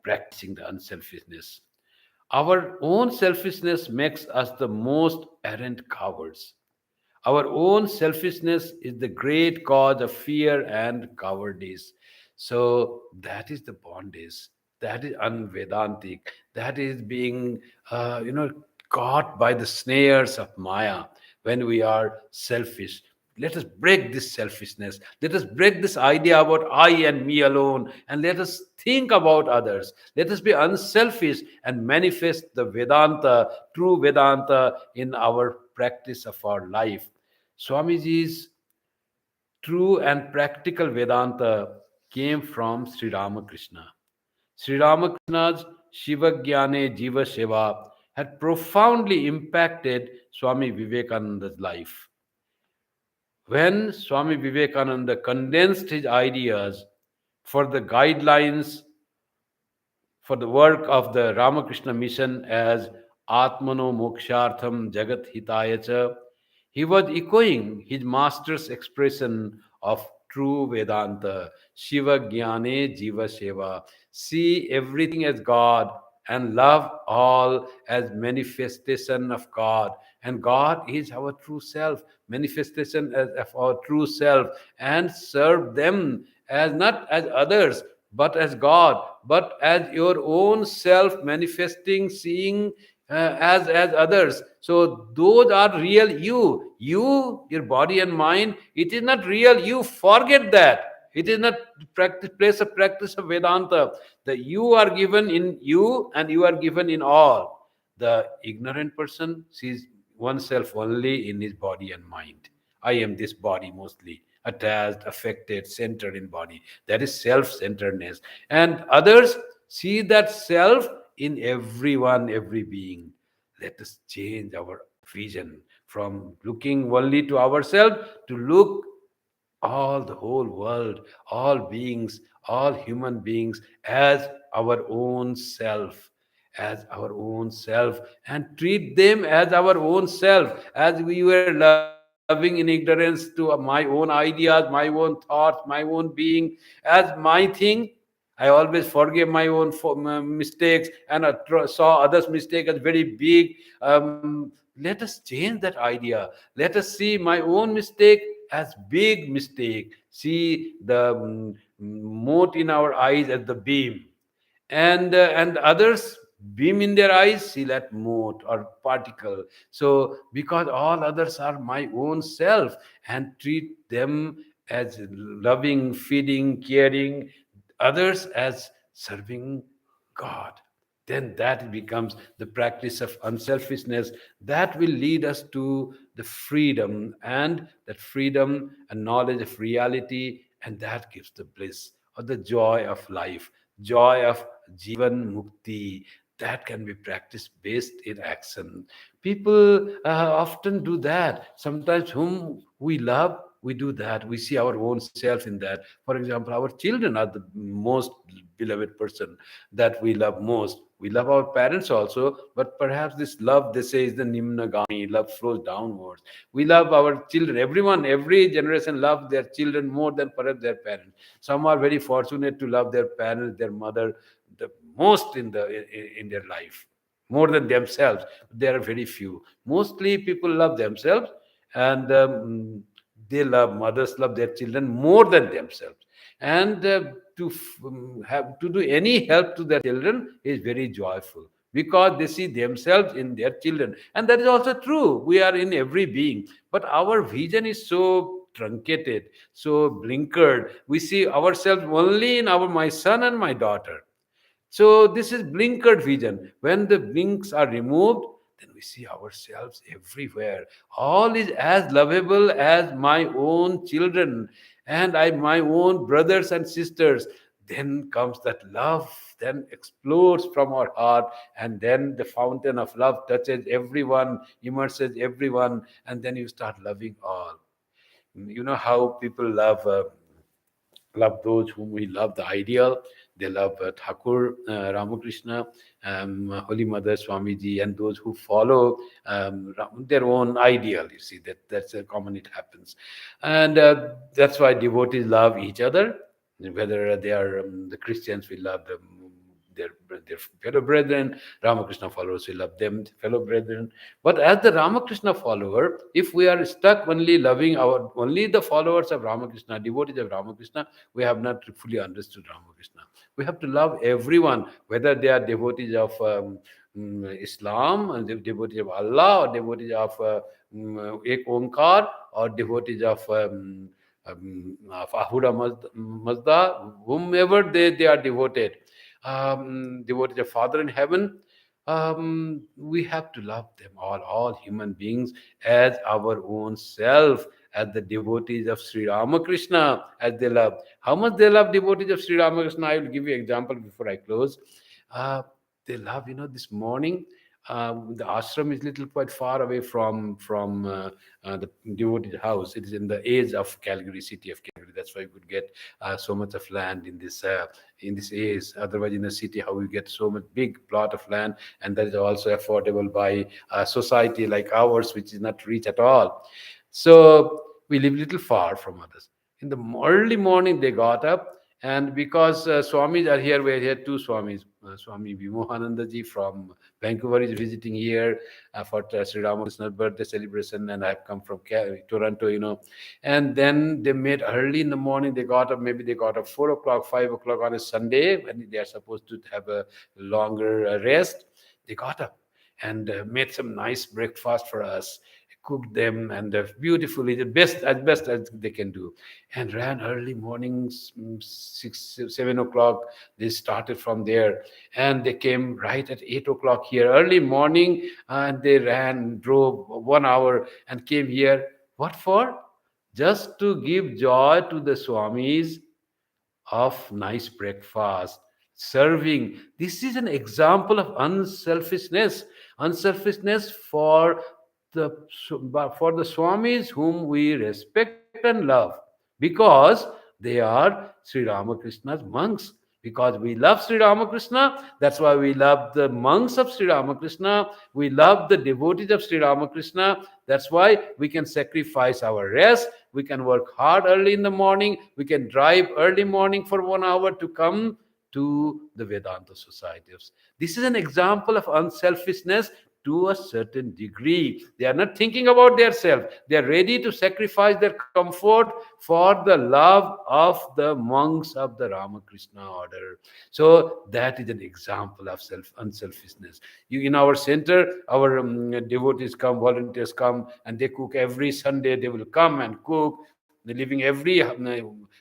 practicing the unselfishness. Our own selfishness makes us the most errant cowards. Our own selfishness is the great cause of fear and cowardice. So that is the bondage. That is unvedantic. That is being, caught by the snares of Maya. when we are selfish. Let us break this selfishness. Let us break this idea about I and me alone, and let us think about others. Let us be unselfish and manifest the Vedanta, true Vedanta, in our practice of our life. Swamiji's true and practical Vedanta came from Sri Ramakrishna. Sri Ramakrishna's Shiva Gyane Jiva Seva had profoundly impacted Swami Vivekananda's life. When Swami Vivekananda condensed his ideas for the guidelines for the work of the Ramakrishna mission as Atmano Mokshartham Jagat Hitayacha, he was echoing his master's expression of true Vedanta, Shiva Jnane Jiva Seva. See everything as God and love all as manifestation of God. And God is our true self, manifestation of our true self, and serve them as not as others, but as God, but as your own self manifesting, seeing as others. So those are real you. You, your body and mind, it is not real you. Forget that. It is not practice place of practice of Vedanta. The you are given in you and you are given in all. The ignorant person sees oneself only in his body and mind. I am this body mostly, attached, affected, centered in body. That is self-centeredness. And others see that self in everyone, every being. Let us change our vision from looking only to ourselves to look all the whole world, all beings, all human beings as our own self, as our own self, and treat them as our own self, as we were loving in ignorance to my own ideas, my own thoughts, my own being, as my thing. I always forgave my own mistakes and saw others' mistake as very big. Let us change that idea. Let us see my own mistake as big mistake. See the mote in our eyes as the beam, and others beam in their eyes, see that mote or particle. So because all others are my own self, and treat them as loving, feeding, caring, others as serving God, then that becomes the practice of unselfishness that will lead us to the freedom, and that freedom and knowledge of reality, and that gives the bliss or the joy of life, joy of Jivan Mukti, that can be practiced based in action. People often do that. Sometimes whom we love, we do that. We see our own self in that. For example, our children are the most beloved person that we love most. We love our parents also, but perhaps this love, they say, is the Nimnagami. Love flows downwards. We love our children. Everyone, every generation loves their children more than perhaps their parents. Some are very fortunate to love their parents, their mother, the most in their life, more than themselves. There are very few. Mostly people love themselves, and they love, mothers love their children more than themselves. And have to do any help to their children is very joyful, because they see themselves in their children. And that is also true. We are in every being, but our vision is so truncated, so blinkered. We see ourselves only in our my son and my daughter. So this is blinkered vision. When the blinks are removed, then we see ourselves everywhere. All is as lovable as my own children and my own brothers and sisters. Then comes that love, then explodes from our heart, and then the fountain of love touches everyone, immerses everyone, and then you start loving all. You know how people love those whom we love, the ideal. They love Thakur, Ramakrishna, Holy Mother, Swamiji, and those who follow their own ideal. You see, that's a common, it happens. And that's why devotees love each other. Whether they are the Christians, we love them, their fellow brethren. Ramakrishna followers, we love them, fellow brethren. But as the Ramakrishna follower, if we are stuck only loving our only the followers of Ramakrishna, devotees of Ramakrishna, we have not fully understood Ramakrishna. We have to love everyone, whether they are devotees of Islam, and devotees of Allah, or devotees of Ek Onkar, or devotees of Ahura Mazda, whomever they are devoted, devotees of Father in heaven, we have to love them all human beings, as our own self, as the devotees of Sri Ramakrishna, as they love. How much they love devotees of Sri Ramakrishna, I will give you example before I close. Uh, they love, this morning. The ashram is little quite far away from the devotee's house. It is in the edge of Calgary, city of Calgary. That's why you could get so much of land in this age. Otherwise, in a city, how you get so much big plot of land, and that is also affordable by a society like ours, which is not rich at all. So we live little far from others. In the early morning, they got up, and because Swamis are here, we're here two Swamis. Swami Vimohananda ji from Vancouver is visiting here for Sri Ramakrishna's birthday celebration, and I've come from Toronto, And then they met early in the morning. They got up, maybe they got up 4 o'clock, 5 o'clock on a Sunday when they are supposed to have a longer rest. They got up and made some nice breakfast for us, cooked them, and beautifully, the best as they can do, and ran early mornings, 6 7 o'clock. They started from there, and they came right at 8 o'clock here early morning, and they ran, drove 1 hour, and came here. What for? Just to give joy to the Swamis of nice breakfast, serving. This is an example of unselfishness the for the Swamis whom we respect and love, because they are Sri Ramakrishna's monks. Because we love Sri Ramakrishna, that's why we love the monks of Sri Ramakrishna. We love the devotees of Sri Ramakrishna. That's why we can sacrifice our rest. We can work hard early in the morning. We can drive early morning for 1 hour to come to the Vedanta societies. This is an example of unselfishness to a certain degree. They are not thinking about their self. They are ready to sacrifice their comfort for the love of the monks of the Ramakrishna order. So that is an example of unselfishness. In our center, our devotees come, volunteers come, and they cook every Sunday. They will come and cook. They're leaving every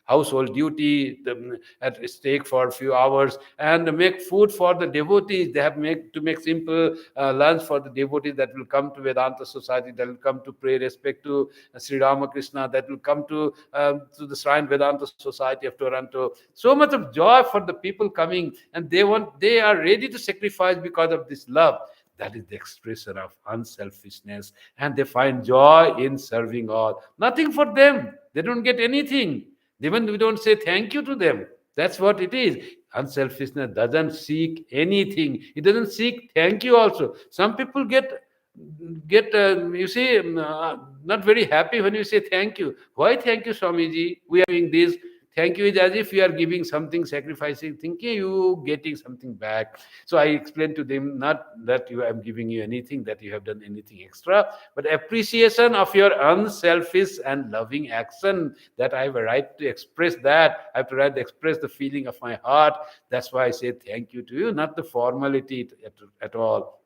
household duty at stake for a few hours, and make food for the devotees. They have to make simple lunch for the devotees that will come to Vedanta Society, that will come to pay respect to Sri Ramakrishna, that will come to the Shrine Vedanta Society of Toronto. So much of joy for the people coming, and they are ready to sacrifice because of this love. That is the expression of unselfishness, and they find joy in serving all. Nothing for them. They don't get anything. Even we don't say thank you to them. That's what it is. Unselfishness doesn't seek anything. It doesn't seek thank you also. Some people not very happy when you say thank you. Why thank you, Swamiji? We are doing this. Thank you is as if you are giving something, sacrificing, thinking you getting something back. So I explained to them, not that you am giving you anything, that you have done anything extra, but appreciation of your unselfish and loving action, that I have a right to express that. I have to right to express the feeling of my heart. That's why I say thank you to you, not the formality at all.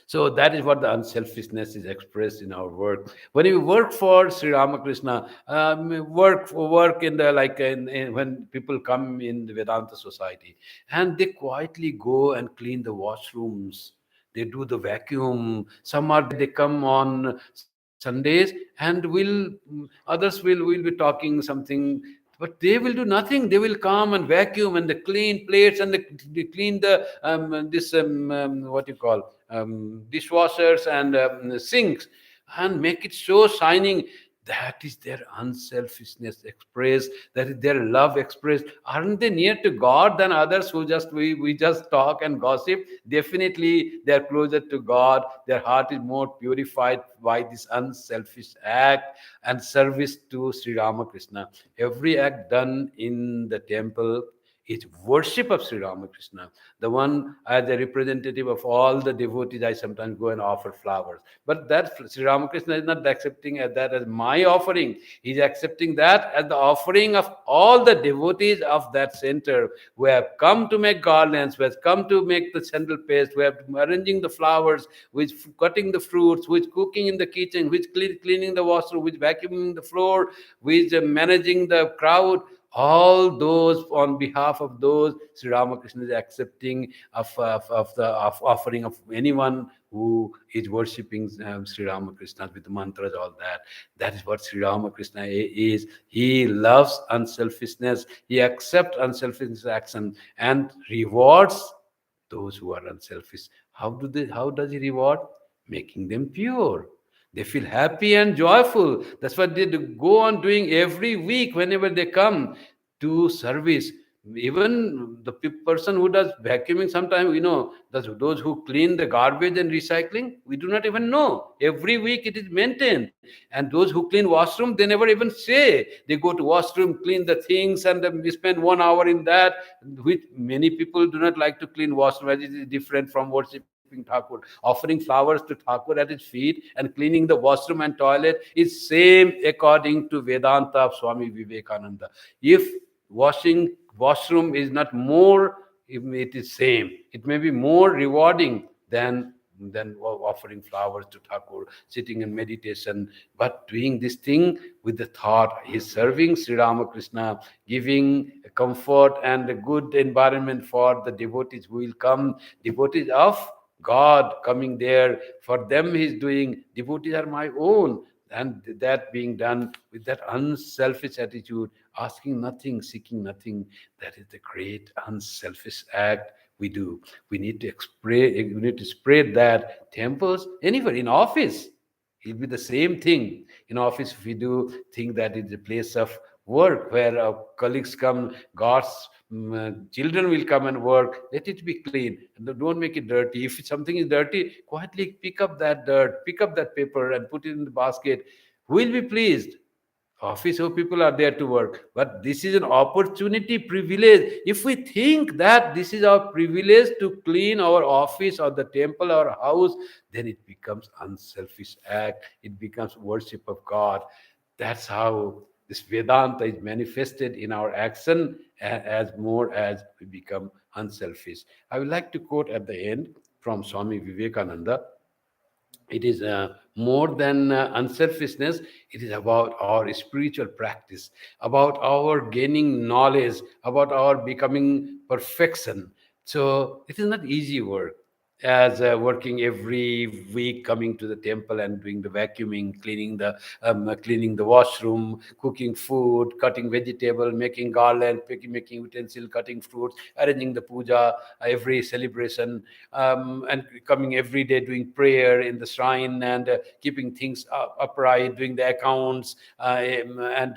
So that is what the unselfishness is expressed in our work. When you work for Sri Ramakrishna, work in the when people come in the Vedanta Society, and they quietly go and clean the washrooms. They do the vacuum. Some are they come on Sundays, and others will be talking something, but they will do nothing. They will come and vacuum, and they clean plates, and they clean the this what you call dishwashers and sinks, and make it so shining. That is their unselfishness expressed. That is their love expressed. Aren't they near to God than others who just we just talk and gossip? Definitely, they are closer to God. Their heart is more purified by this unselfish act and service to Sri Ramakrishna. Every act done in the temple is worship of Sri Ramakrishna. The one, as a representative of all the devotees, I sometimes go and offer flowers. But that Sri Ramakrishna is not accepting that as my offering. He's accepting that as the offering of all the devotees of that center who have come to make garlands, who have come to make the sandal paste, who have arranging the flowers, who is cutting the fruits, who is cooking in the kitchen, who is cleaning the washroom, who is vacuuming the floor, who is managing the crowd. All those, on behalf of those, Sri Ramakrishna is accepting of offering of anyone who is worshipping Sri Ramakrishna with mantras, all that. That is what Sri Ramakrishna is. He loves unselfishness. He accepts unselfishness action and rewards those who are unselfish. How does he reward? Making them pure. They feel happy and joyful. That's what they go on doing every week whenever they come to service. Even the person who does vacuuming, sometimes, those who clean the garbage and recycling, we do not even know. Every week it is maintained. And those who clean washroom, they never even say. They go to washroom, clean the things, and we spend 1 hour in that. Which many people do not like to clean washroom, as it is different from worshipping Thakur. Offering flowers to Thakur at his feet and cleaning the washroom and toilet is same according to Vedanta of Swami Vivekananda. If washroom is not more, it is same. It may be more rewarding than offering flowers to Thakur, sitting in meditation, but doing this thing with the thought, he's serving Sri Ramakrishna, giving comfort and a good environment for the devotees who will come, devotees of God coming there. For them he's doing, devotees are my own. And that being done with that unselfish attitude, asking nothing, seeking nothing, that is the great unselfish act we do. We need to spread that temples anywhere, in office. It'll be the same thing. In office, if we do think that it's a place of work where our colleagues come, God's children will come and work, let it be clean. Don't make it dirty. If something is dirty, quietly pick up that dirt, pick up that paper and put it in the basket. Who will be pleased? Office of people are there to work, but this is an opportunity, privilege. If we think that this is our privilege to clean our office or the temple or house, then it becomes unselfish act, it becomes worship of God. That's how this Vedanta is manifested in our action, as more as we become unselfish. I would like to quote at the end from Swami Vivekananda. It is more than unselfishness. It is about our spiritual practice, about our gaining knowledge, about our becoming perfection. So it is not easy work, as working every week, coming to the temple and doing the vacuuming, cleaning the washroom, cooking food, cutting vegetable, making garland, making utensil, cutting fruits, arranging the puja, every celebration, and coming every day doing prayer in the shrine, and keeping things upright, doing the accounts, and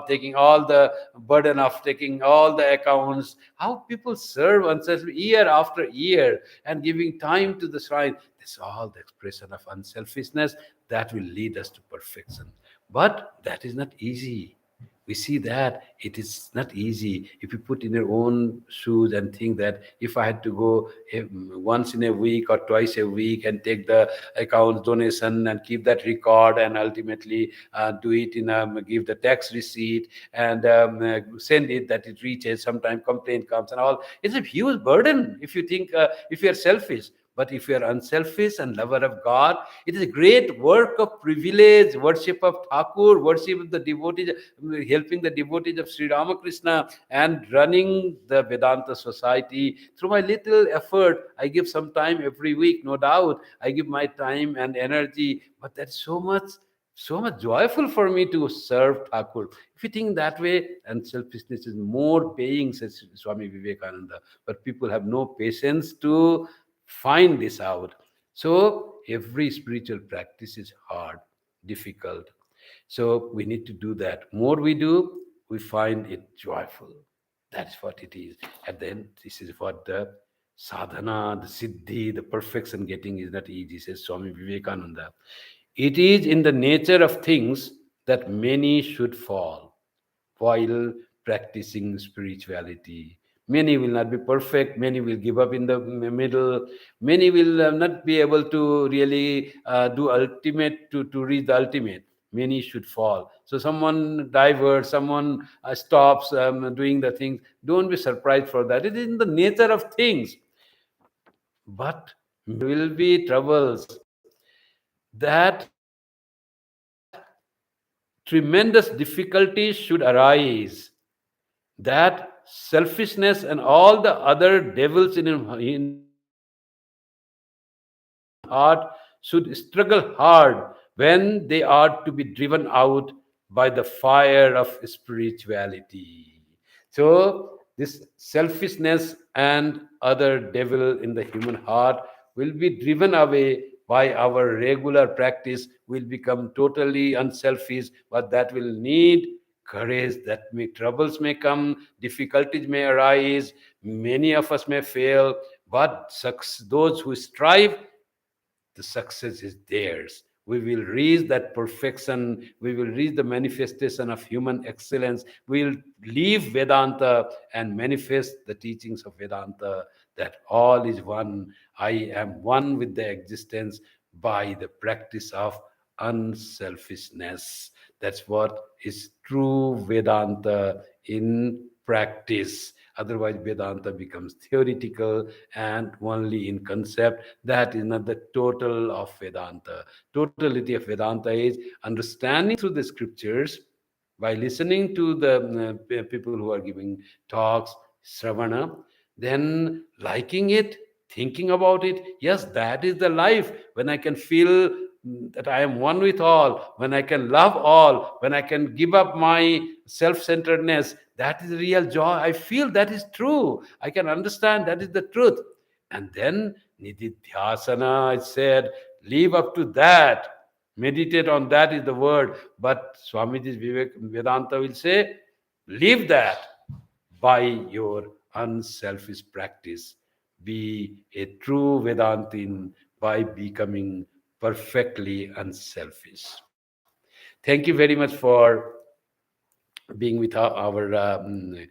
taking all the burden of taking all the accounts. How people serve unselfishly year after year and giving time to the shrine. That's all the expression of unselfishness that will lead us to perfection. But that is not easy. We see that it is not easy. If you put in your own shoes and think that if I had to go once in a week or twice a week and take the account donation and keep that record, and ultimately do it give the tax receipt and send it, that it reaches, sometimes complaint comes and all, it's a huge burden if you think, if you are selfish. But if you are unselfish and lover of God, it is a great work of privilege, worship of Thakur, worship of the devotees, helping the devotees of Sri Ramakrishna, and running the Vedanta society. Through my little effort, I give some time every week, no doubt. I give my time and energy, but that's so much joyful for me to serve Thakur. If you think that way, unselfishness is more paying, says Swami Vivekananda. But people have no patience to find this out. So every spiritual practice is hard, difficult. So we need to do that. More we do, we find it joyful. That's what it is. At the end, this is what the sadhana, the siddhi, the perfection getting is not easy, says Swami Vivekananda. It is in the nature of things that many should fall while practicing spirituality. Many will not be perfect. Many will give up in the middle. Many will not be able to really do ultimate to reach the ultimate. Many should fall. So someone diverts, someone stops doing the things. Don't be surprised for that. It is in the nature of things. But there will be troubles. That tremendous difficulties should arise. That selfishness and all the other devils in human heart should struggle hard when they are to be driven out by the fire of spirituality. So this selfishness and other devil in the human heart will be driven away by our regular practice, will become totally unselfish, but that will need courage. That may troubles may come, difficulties may arise, many of us may fail, but those who strive, the success is theirs. We will reach that perfection. We will reach the manifestation of human excellence. We will leave Vedanta and manifest the teachings of Vedanta, that all is one. I am one with the existence by the practice of unselfishness. That's what is true Vedanta in practice. Otherwise, Vedanta becomes theoretical and only in concept. That is not the total of Vedanta. Totality of Vedanta is understanding through the scriptures, by listening to the people who are giving talks, Sravana, then liking it, thinking about it. Yes, that is the life when I can feel that I am one with all, when I can love all, when I can give up my self centeredness. That is real joy. I feel that is true. I can understand that is the truth. And then Nididhyasana, I said, live up to that. Meditate on that is the word. But Swamiji's Vedanta will say, live that by your unselfish practice. Be a true Vedantin by becoming perfectly unselfish. Thank you very much for being with our Vedanta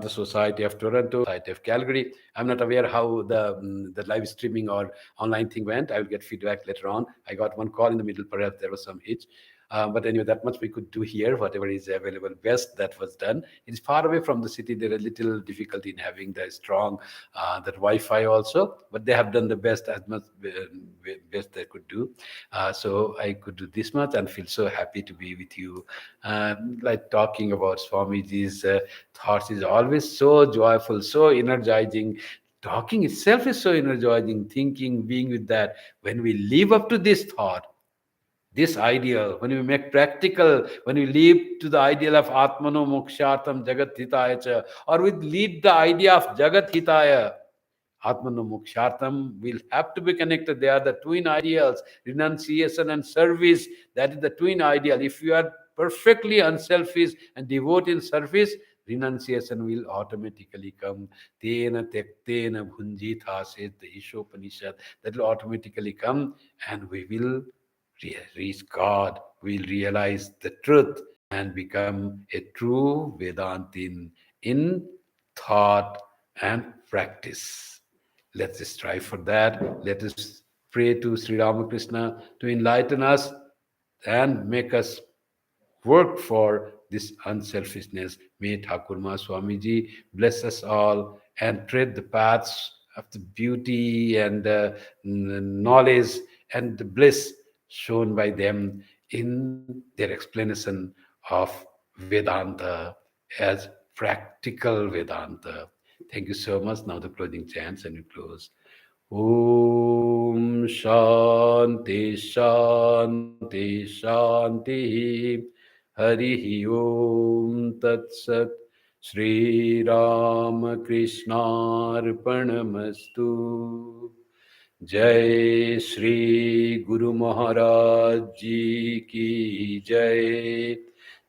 Society of Toronto, Society of Calgary. I'm not aware how the live streaming or online thing went. I will get feedback later on. I got one call in the middle. Perhaps there was some hitch. But anyway, that much we could do here. Whatever is available best, that was done. It is far away from the city. There is little difficulty in having the strong that Wi-Fi also. But they have done the best, as much best they could do. So I could do this much and feel so happy to be with you. Like talking about Swamiji's thoughts is always so joyful, so energizing. Talking itself is so energizing. Thinking, being with that. When we live up to this thought, this ideal, when we make practical, when we lead to the ideal of Atmano Mokshartam Jagat Hitaya cha, or we lead the idea of Jagat Hitaya, Atmano Mokshartam will have to be connected. They are the twin ideals, renunciation and service. That is the twin ideal. If you are perfectly unselfish and devote in service, renunciation will automatically come. Tena tektena bhunjitha, says the Ishopanishad. That will automatically come, and we will reach God, will realize the truth and become a true Vedantin in thought and practice. Let's strive for that. Let us pray to Sri Ramakrishna to enlighten us and make us work for this unselfishness. May Thakurma Swamiji bless us all and tread the paths of the beauty and knowledge and the bliss shown by them in their explanation of Vedanta as practical Vedanta. Thank you so much. Now the closing chants and we close. Om Shanti Shanti Shanti Hari Om Tat Sat Sri Ramakrishnaarpanamastu. जय श्री गुरु महाराज जी की जय.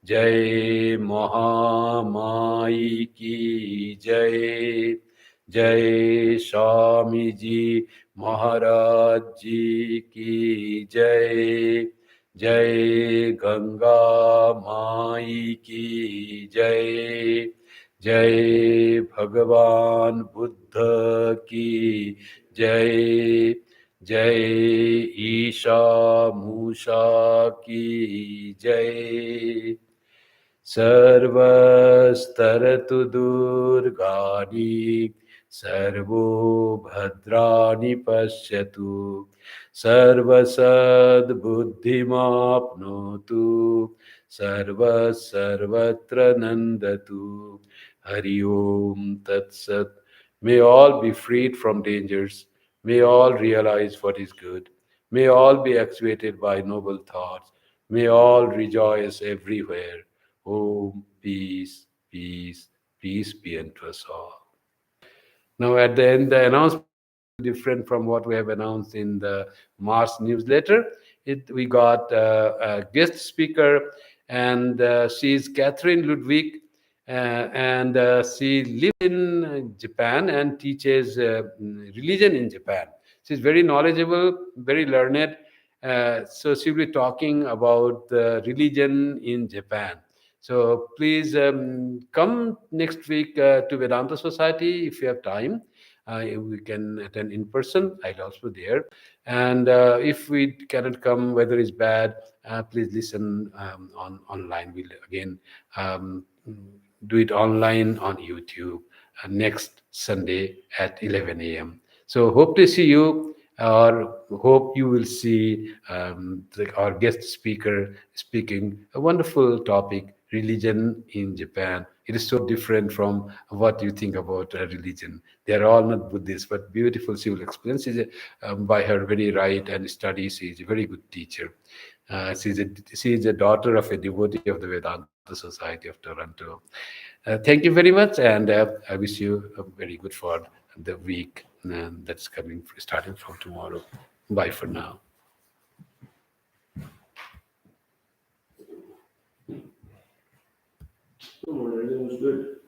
जय महामाई की जय. जय स्वामी जी महाराज जी की जय. जय गंगा माई की जय. जय भगवान बुद्ध की जय, जय ईशा मूषा की जय। सर्वस्तरतु दुर्गाणि सर्वो भद्राणि पश्यतु, सर्वसद्बुद्धिमाप्नोतु, सर्वत्र नन्दतु। Hari Om Tat Sat. May all be freed from dangers. May all realize what is good. May all be actuated by noble thoughts. May all rejoice everywhere. Om, peace, peace, peace be unto us all. Now, at the end, the announcement is a little different from what we have announced in the March newsletter. We got a guest speaker, and she is Catherine Ludwig, and she lives in Japan and teaches religion in Japan. She's very knowledgeable, very learned. So she'll be talking about religion in Japan. So please come next week to Vedanta Society if you have time. We can attend in person. I'll also be there. And if we cannot come, weather is bad, please listen on online. We'll again do it online on YouTube next Sunday at 11 a.m. So hope to see you, or hope you will see our guest speaker speaking a wonderful topic, religion in Japan. It is so different from what you think about religion. They are all not Buddhists, but beautiful. She will explain. She's by her very right and study, she is a very good teacher. She is a daughter of a devotee of the Vedanta Society of Toronto. Thank you very much, and I wish you a very good for the week that's coming, starting from tomorrow. Bye for now. Everything was good.